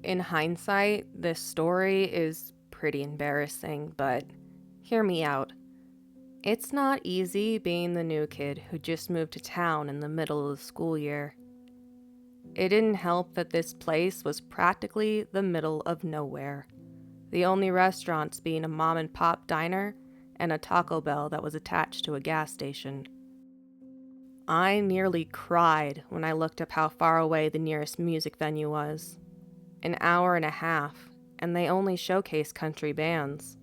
in hindsight, this story is pretty embarrassing, but hear me out. It's not easy being the new kid who just moved to town in the middle of the school year. It didn't help that this place was practically the middle of nowhere, the only restaurants being a mom and pop diner and a Taco Bell that was attached to a gas station. I nearly cried when I looked up how far away the nearest music venue was. An hour and a half, and they only showcase country bands.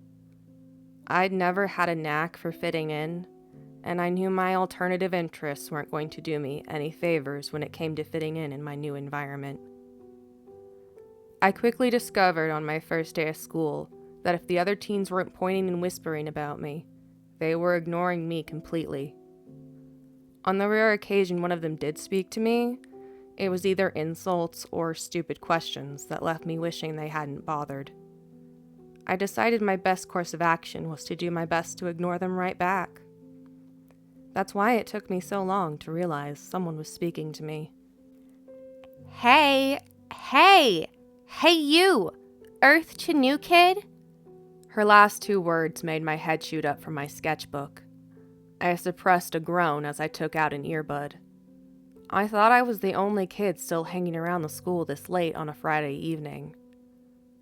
I'd never had a knack for fitting in, and I knew my alternative interests weren't going to do me any favors when it came to fitting in my new environment. I quickly discovered on my first day of school that if the other teens weren't pointing and whispering about me, they were ignoring me completely. On the rare occasion one of them did speak to me, it was either insults or stupid questions that left me wishing they hadn't bothered. I decided my best course of action was to do my best to ignore them right back. That's why it took me so long to realize someone was speaking to me. Hey you, Earth to New Kid? Her last two words made my head shoot up from my sketchbook. I suppressed a groan as I took out an earbud. I thought I was the only kid still hanging around the school this late on a Friday evening.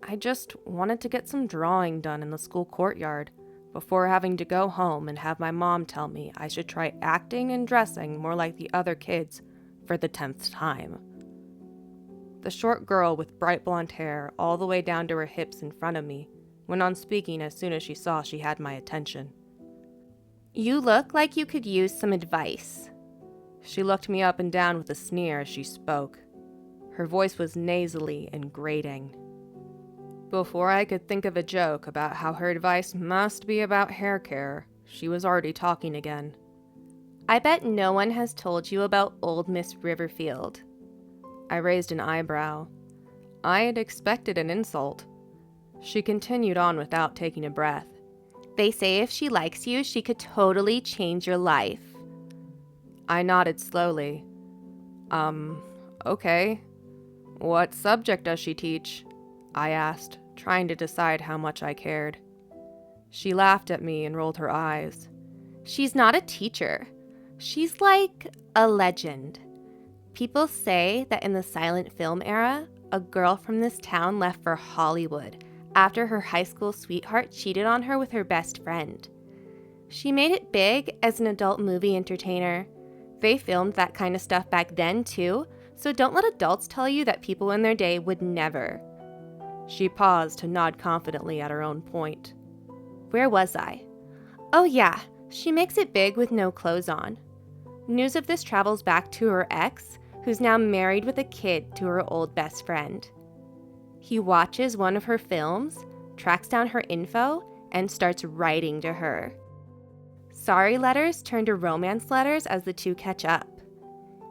I just wanted to get some drawing done in the school courtyard before having to go home and have my mom tell me I should try acting and dressing more like the other kids for the 10th time. The short girl with bright blonde hair all the way down to her hips in front of me went on speaking as soon as she saw she had my attention. You look like you could use some advice. She looked me up and down with a sneer as she spoke. Her voice was nasally and grating. Before I could think of a joke about how her advice must be about hair care, she was already talking again. I bet no one has told you about old Miss Riverfield. I raised an eyebrow. I had expected an insult. She continued on without taking a breath. They say if she likes you, she could totally change your life. I nodded slowly. Okay. What subject does she teach? I asked, trying to decide how much I cared. She laughed at me and rolled her eyes. She's not a teacher. She's like a legend. People say that in the silent film era, a girl from this town left for Hollywood after her high school sweetheart cheated on her with her best friend. She made it big as an adult movie entertainer. They filmed that kind of stuff back then too, so don't let adults tell you that people in their day would never. She paused to nod confidently at her own point. Where was I? Oh yeah, she makes it big with no clothes on. News of this travels back to her ex, who's now married with a kid to her old best friend. He watches one of her films, tracks down her info, and starts writing to her. Sorry letters turn to romance letters as the two catch up.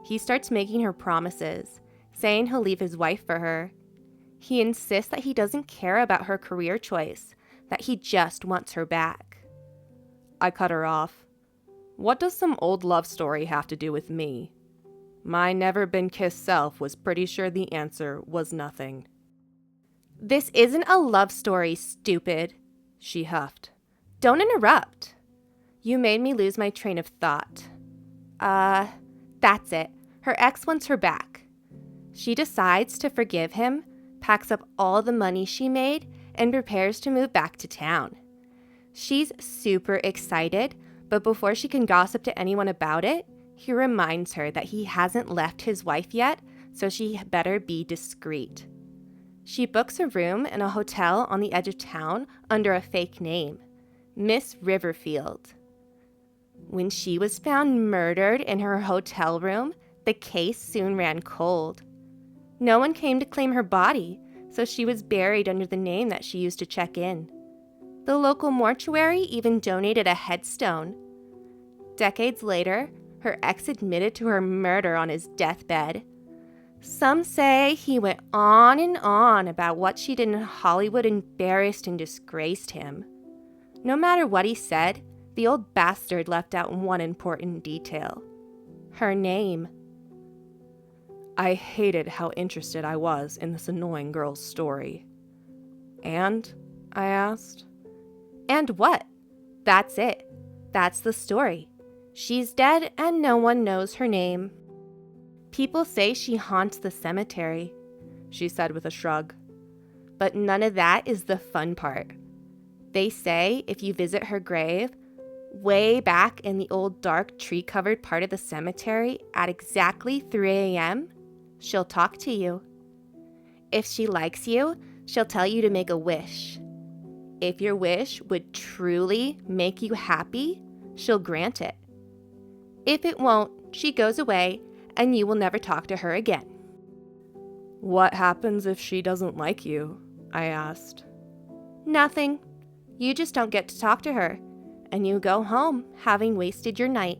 He starts making her promises, saying he'll leave his wife for her. He insists that he doesn't care about her career choice, that he just wants her back. I cut her off. What does some old love story have to do with me? My never-been-kissed self was pretty sure the answer was nothing. This isn't a love story, stupid, she huffed. Don't interrupt. You made me lose my train of thought. That's it. Her ex wants her back. She decides to forgive him, packs up all the money she made, and prepares to move back to town. She's super excited, but before she can gossip to anyone about it, he reminds her that he hasn't left his wife yet, so she better be discreet. She books a room in a hotel on the edge of town under a fake name, Miss Riverfield. When she was found murdered in her hotel room, the case soon ran cold. No one came to claim her body, so she was buried under the name that she used to check in. The local mortuary even donated a headstone. Decades later, her ex admitted to her murder on his deathbed. Some say he went on and on about what she did in Hollywood embarrassed and disgraced him. No matter what he said, the old bastard left out one important detail. Her name. I hated how interested I was in this annoying girl's story. "And?" I asked. And what? That's it. That's the story. She's dead and no one knows her name. People say she haunts the cemetery, she said with a shrug. But none of that is the fun part. They say if you visit her grave, way back in the old dark tree-covered part of the cemetery at exactly 3 a.m., she'll talk to you. If she likes you, she'll tell you to make a wish. If your wish would truly make you happy, she'll grant it. If it won't, she goes away and you will never talk to her again. "What happens if she doesn't like you?" I asked. Nothing. You just don't get to talk to her, and you go home having wasted your night.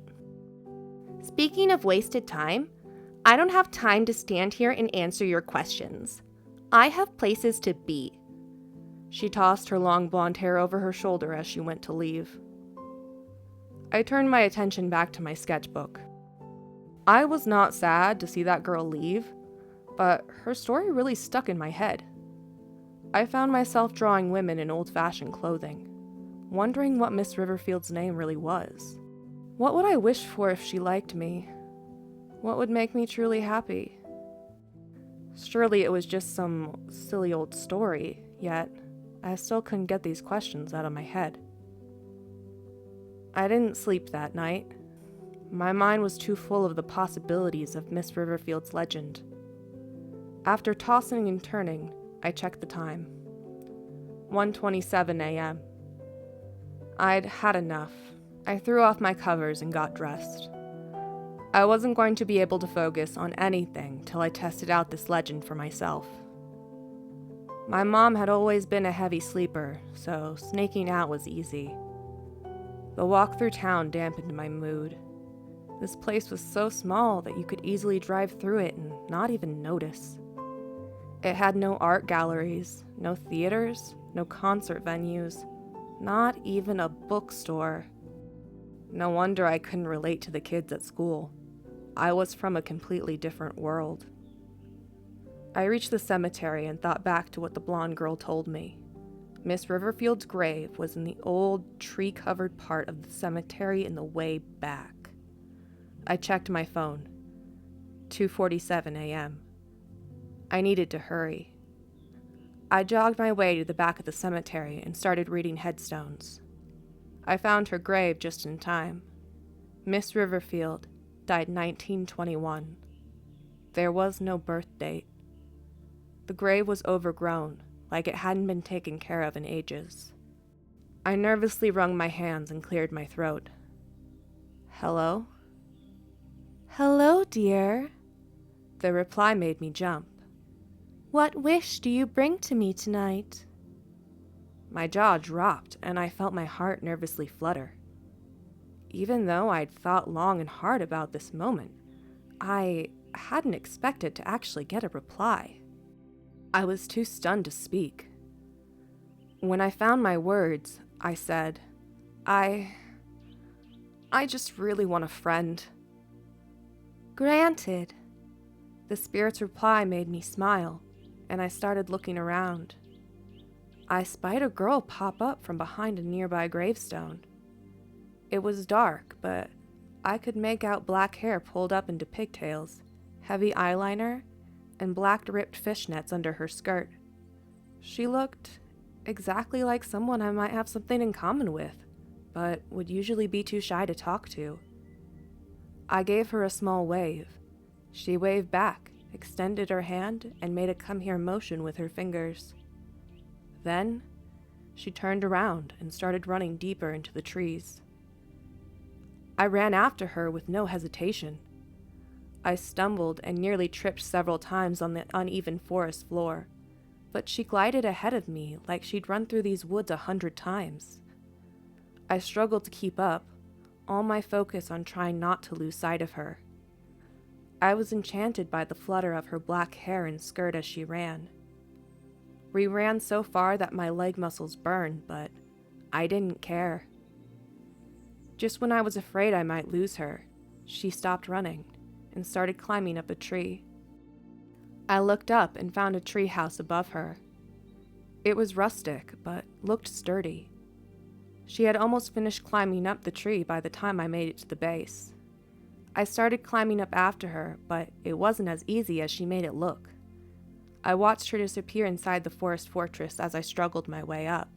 Speaking of wasted time, I don't have time to stand here and answer your questions. I have places to be. She tossed her long blonde hair over her shoulder as she went to leave. I turned my attention back to my sketchbook. I was not sad to see that girl leave, but her story really stuck in my head. I found myself drawing women in old-fashioned clothing, wondering what Miss Riverfield's name really was. What would I wish for if she liked me? What would make me truly happy? Surely it was just some silly old story, yet I still couldn't get these questions out of my head. I didn't sleep that night. My mind was too full of the possibilities of Miss Riverfield's legend. After tossing and turning, I checked the time. 1:27 a.m. I'd had enough. I threw off my covers and got dressed. I wasn't going to be able to focus on anything till I tested out this legend for myself. My mom had always been a heavy sleeper, so sneaking out was easy. The walk through town dampened my mood. This place was so small that you could easily drive through it and not even notice. It had no art galleries, no theaters, no concert venues, not even a bookstore. No wonder I couldn't relate to the kids at school. I was from a completely different world. I reached the cemetery and thought back to what the blonde girl told me. Miss Riverfield's grave was in the old tree-covered part of the cemetery in the way back. I checked my phone. 2:47 a.m. I needed to hurry. I jogged my way to the back of the cemetery and started reading headstones. I found her grave just in time. Miss Riverfield died 1921. There was no birth date. The grave was overgrown, like it hadn't been taken care of in ages. I nervously wrung my hands and cleared my throat. "Hello?" Hello, dear. The reply made me jump. What wish do you bring to me tonight? My jaw dropped, and I felt my heart nervously flutter. Even though I'd thought long and hard about this moment, I hadn't expected to actually get a reply. I was too stunned to speak. When I found my words, I said, I just really want a friend." Granted. The spirit's reply made me smile, and I started looking around. I spied a girl pop up from behind a nearby gravestone. It was dark, but I could make out black hair pulled up into pigtails, heavy eyeliner, and black ripped fishnets under her skirt. She looked exactly like someone I might have something in common with, but would usually be too shy to talk to. I gave her a small wave. She waved back, extended her hand, and made a come here motion with her fingers. Then, she turned around and started running deeper into the trees. I ran after her with no hesitation. I stumbled and nearly tripped several times on the uneven forest floor, but she glided ahead of me like she'd run through these woods 100 times. I struggled to keep up, all my focus on trying not to lose sight of her. I was enchanted by the flutter of her black hair and skirt as she ran. We ran so far that my leg muscles burned, but I didn't care. Just when I was afraid I might lose her, she stopped running and started climbing up a tree. I looked up and found a treehouse above her. It was rustic, but looked sturdy. She had almost finished climbing up the tree by the time I made it to the base. I started climbing up after her, but it wasn't as easy as she made it look. I watched her disappear inside the forest fortress as I struggled my way up.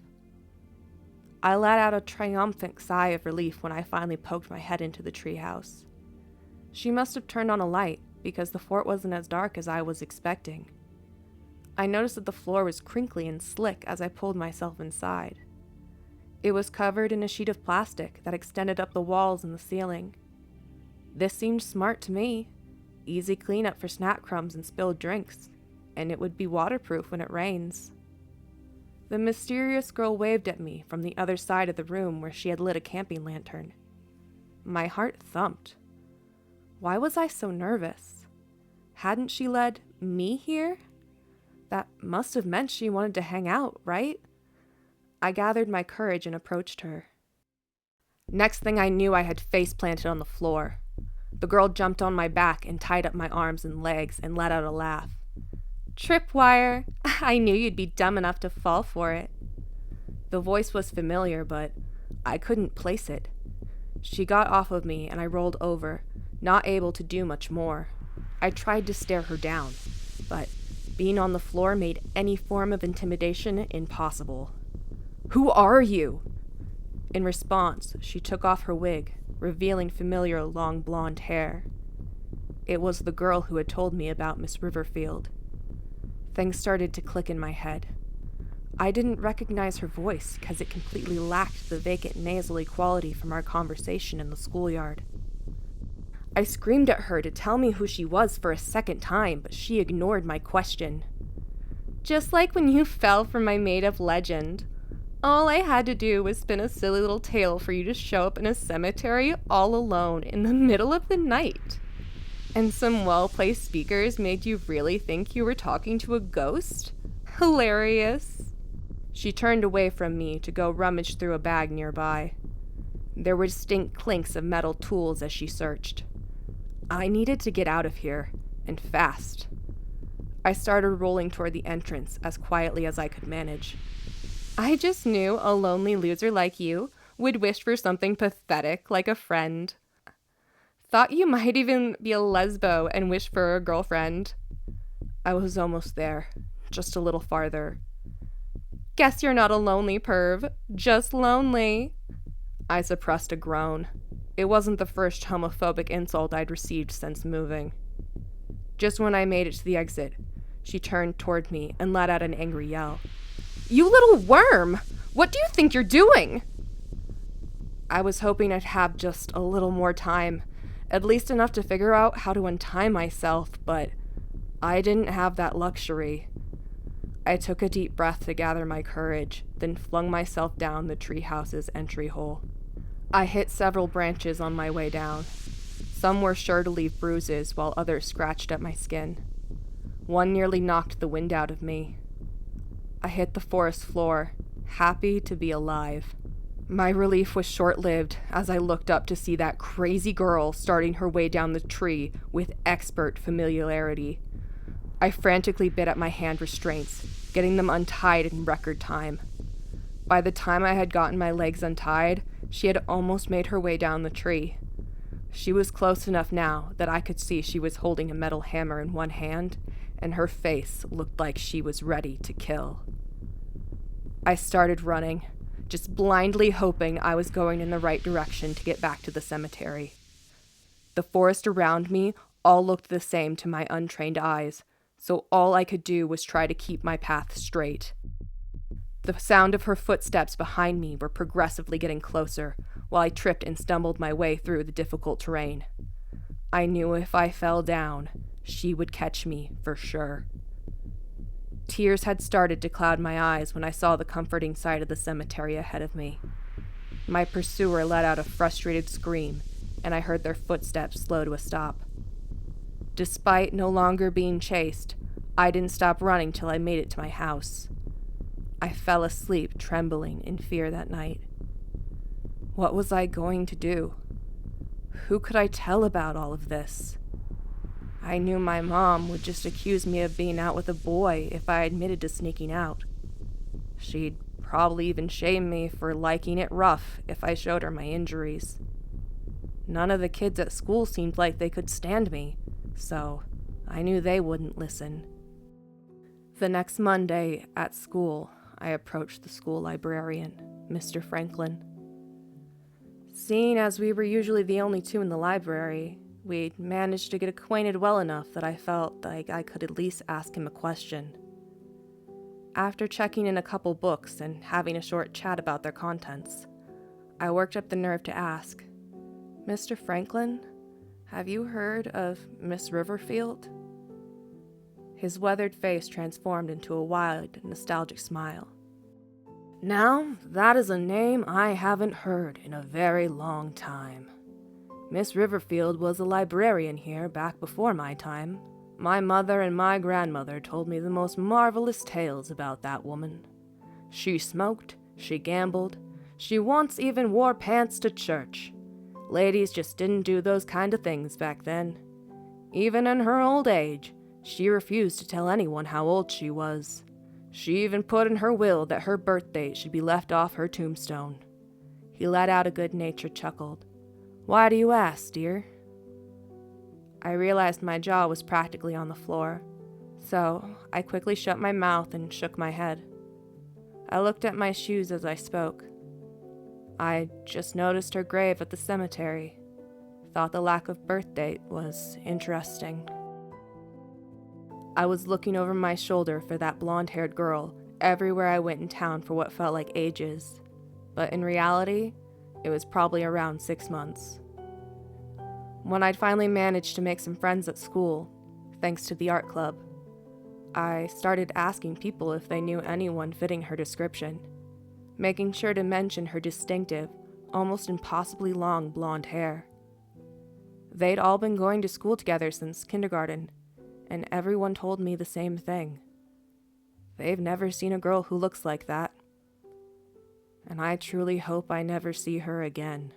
I let out a triumphant sigh of relief when I finally poked my head into the treehouse. She must have turned on a light, because the fort wasn't as dark as I was expecting. I noticed that the floor was crinkly and slick as I pulled myself inside. It was covered in a sheet of plastic that extended up the walls and the ceiling. This seemed smart to me. Easy cleanup for snack crumbs and spilled drinks, and it would be waterproof when it rains. The mysterious girl waved at me from the other side of the room where she had lit a camping lantern. My heart thumped. Why was I so nervous? Hadn't she led me here? That must have meant she wanted to hang out, right? I gathered my courage and approached her. Next thing I knew, I had face planted on the floor. The girl jumped on my back and tied up my arms and legs and let out a laugh. Tripwire! I knew you'd be dumb enough to fall for it. The voice was familiar, but I couldn't place it. She got off of me and I rolled over, not able to do much more. I tried to stare her down, but being on the floor made any form of intimidation impossible. Who are you? In response, she took off her wig, revealing familiar long blonde hair. It was the girl who had told me about Miss Riverfield. Things started to click in my head. I didn't recognize her voice because it completely lacked the vacant nasally quality from our conversation in the schoolyard. I screamed at her to tell me who she was for a second time, but she ignored my question. Just like when you fell for my made-up legend. All I had to do was spin a silly little tale for you to show up in a cemetery all alone in the middle of the night. And some well-placed speakers made you really think you were talking to a ghost? Hilarious. She turned away from me to go rummage through a bag nearby. There were distinct clinks of metal tools as she searched. I needed to get out of here, and fast. I started rolling toward the entrance as quietly as I could manage. I just knew a lonely loser like you would wish for something pathetic like a friend. Thought you might even be a lesbo and wish for a girlfriend. I was almost there, just a little farther. Guess you're not a lonely perv, just lonely. I suppressed a groan. It wasn't the first homophobic insult I'd received since moving. Just when I made it to the exit, she turned toward me and let out an angry yell. You little worm! What do you think you're doing? I was hoping I'd have just a little more time, at least enough to figure out how to untie myself, but I didn't have that luxury. I took a deep breath to gather my courage, then flung myself down the treehouse's entry hole. I hit several branches on my way down. Some were sure to leave bruises, while others scratched at my skin. One nearly knocked the wind out of me. I hit the forest floor, happy to be alive. My relief was short-lived as I looked up to see that crazy girl starting her way down the tree with expert familiarity. I frantically bit at my hand restraints, getting them untied in record time. By the time I had gotten my legs untied, she had almost made her way down the tree. She was close enough now that I could see she was holding a metal hammer in one hand, and her face looked like she was ready to kill. I started running, just blindly hoping I was going in the right direction to get back to the cemetery. The forest around me all looked the same to my untrained eyes, so all I could do was try to keep my path straight. The sound of her footsteps behind me were progressively getting closer, while I tripped and stumbled my way through the difficult terrain. I knew if I fell down, she would catch me for sure. Tears had started to cloud my eyes when I saw the comforting sight of the cemetery ahead of me. My pursuer let out a frustrated scream, and I heard their footsteps slow to a stop. Despite no longer being chased, I didn't stop running till I made it to my house. I fell asleep trembling in fear that night. What was I going to do? Who could I tell about all of this? I knew my mom would just accuse me of being out with a boy if I admitted to sneaking out. She'd probably even shame me for liking it rough if I showed her my injuries. None of the kids at school seemed like they could stand me, so I knew they wouldn't listen. The next Monday at school, I approached the school librarian, Mr. Franklin. Seeing as we were usually the only two in the library, we'd managed to get acquainted well enough that I felt like I could at least ask him a question. After checking in a couple books and having a short chat about their contents, I worked up the nerve to ask, "Mr. Franklin, have you heard of Miss Riverfield?" His weathered face transformed into a wide, nostalgic smile. "Now, that is a name I haven't heard in a very long time. Miss Riverfield was a librarian here back before my time. My mother and my grandmother told me the most marvelous tales about that woman. She smoked, she gambled, she once even wore pants to church. Ladies just didn't do those kind of things back then. Even in her old age, she refused to tell anyone how old she was. She even put in her will that her birth date should be left off her tombstone." He let out a good-natured chuckle. "Why do you ask, dear?" I realized my jaw was practically on the floor, so I quickly shut my mouth and shook my head. I looked at my shoes as I spoke. I just noticed her grave at the cemetery. Thought the lack of birth date was interesting. I was looking over my shoulder for that blonde-haired girl everywhere I went in town for what felt like ages, but in reality, it was probably around 6 months. When I'd finally managed to make some friends at school, thanks to the art club, I started asking people if they knew anyone fitting her description, making sure to mention her distinctive, almost impossibly long blonde hair. They'd all been going to school together since kindergarten, and everyone told me the same thing. They've never seen a girl who looks like that. And I truly hope I never see her again.